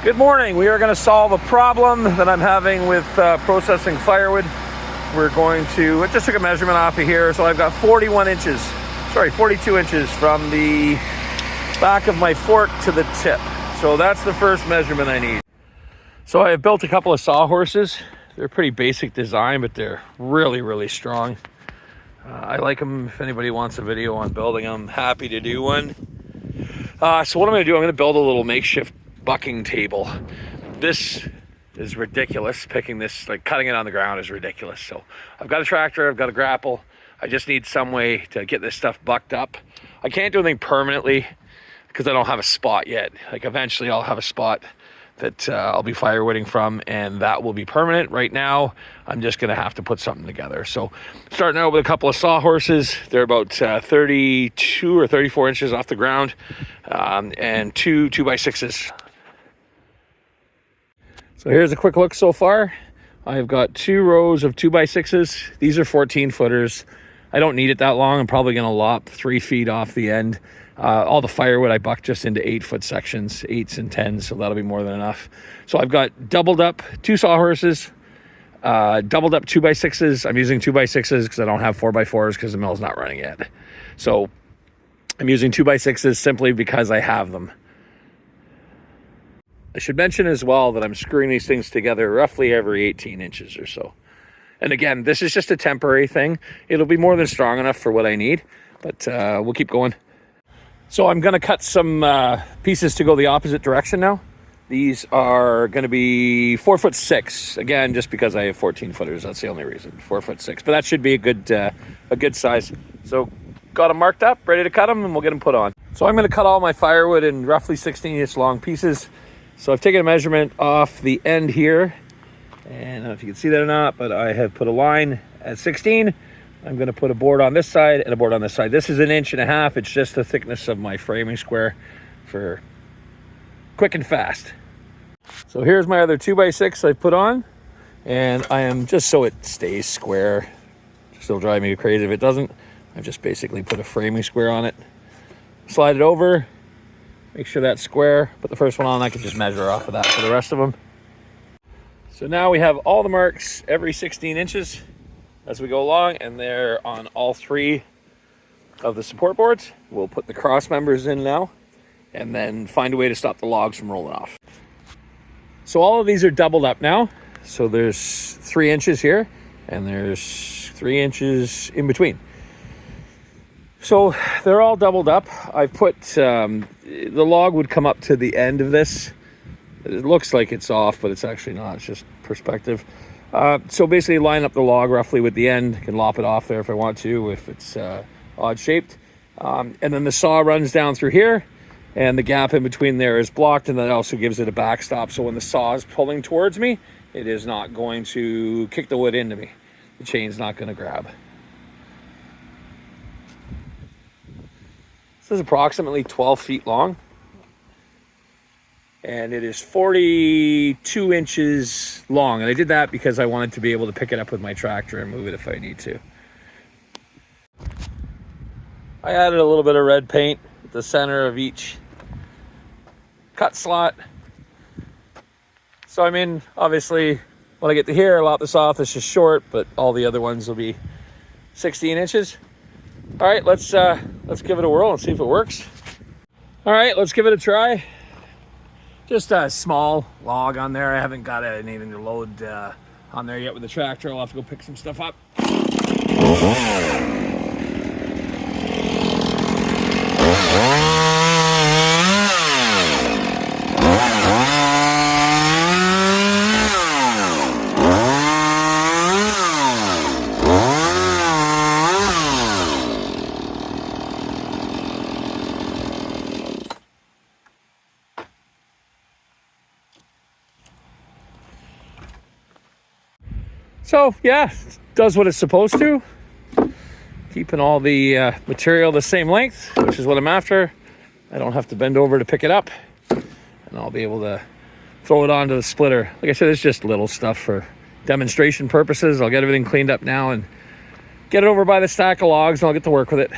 Good morning. We are going to solve a problem that I'm having with processing firewood. We're going to, I just took a measurement off of here, so I've got 42 inches from the back of my fork to the tip. So that's the first measurement I need. So I have built a couple of sawhorses. They're pretty basic design, but they're really, really strong. I like them. If anybody wants a video on building them, happy to do one. So what I'm going to do, I'm going to build a little makeshift bucking table. This is ridiculous. Picking this, like cutting it on the ground is ridiculous. So I've got a tractor, I've got a grapple. I just need some way to get this stuff bucked up. I can't do anything permanently because I don't have a spot yet. Like eventually I'll have a spot that I'll be firewooding from, and that will be permanent. Right now, I'm just gonna have to put something together. So starting out with a couple of sawhorses. They're about 32 or 34 inches off the ground, and two 2x6s. So here's a quick look so far. I've got 2 rows of 2x6s. These are 14 footers. I don't need it that long. I'm probably gonna lop 3 feet off the end. All the firewood I bucked just into 8-foot sections, 8s and 10s, so that'll be more than enough. So I've got doubled up 2 sawhorses, doubled up 2x6s. I'm using 2x6s because I don't have 4x4s because the mill's not running yet. So I'm using 2x6s simply because I have them. I should mention as well that I'm screwing these things together roughly every 18 inches or so. And again, this is just a temporary thing. It'll be more than strong enough for what I need, but we'll keep going. So I'm going to cut some pieces to go the opposite direction now. These are going to be 4'6". Again, just because I have 14 footers, that's the only reason. 4'6", but that should be a good size. So got them marked up, ready to cut them, and we'll get them put on. So I'm going to cut all my firewood in roughly 16-inch long pieces. So I've taken a measurement off the end here, and I don't know if you can see that or not, but I have put a line at 16. I'm going to put a board on this side and a board on this side. This is 1.5 inches. It's just the thickness of my framing square for quick and fast. So here's my other 2x6 I put on, and I am just so it stays square. Still drive me crazy if it doesn't. I've just basically put a framing square on it. Slide it over, make sure that's square. Put the first one on, I can just measure off of that for the rest of them. So now we have all the marks every 16 inches as we go along, and they're on all 3 of the support boards. We'll put the cross members in now and then find a way to stop the logs from rolling off. So all of these are doubled up now. So there's 3 inches here and there's 3 inches in between. So they're all doubled up. I've put, the log would come up to the end of this. It looks like it's off, but it's actually not. It's just perspective. So basically line up the log roughly with the end. I can lop it off there if I want to, if it's odd shaped. And then the saw runs down through here, and the gap in between there is blocked, and that also gives it a backstop. So when the saw is pulling towards me, it is not going to kick the wood into me. The chain's not going to grab. This is approximately 12 feet long, and it is 42 inches long. And I did that because I wanted to be able to pick it up with my tractor and move it if I need to. I added a little bit of red paint at the center of each cut slot. So I mean, obviously, when I get to here, I'll lop this off. It's just short, but all the other ones will be 16 inches. All right, let's give it a whirl and see if it works. All right, let's give it a try. Just a small log on there. I haven't got anything to load on there yet with the tractor. I'll have to go pick some stuff up. So yeah, does what it's supposed to. Keeping all the material the same length, which is what I'm after. I don't have to bend over to pick it up, and I'll be able to throw it onto the splitter. Like I said, it's just little stuff for demonstration purposes. I'll get everything cleaned up now and get it over by the stack of logs, and I'll get to work with it.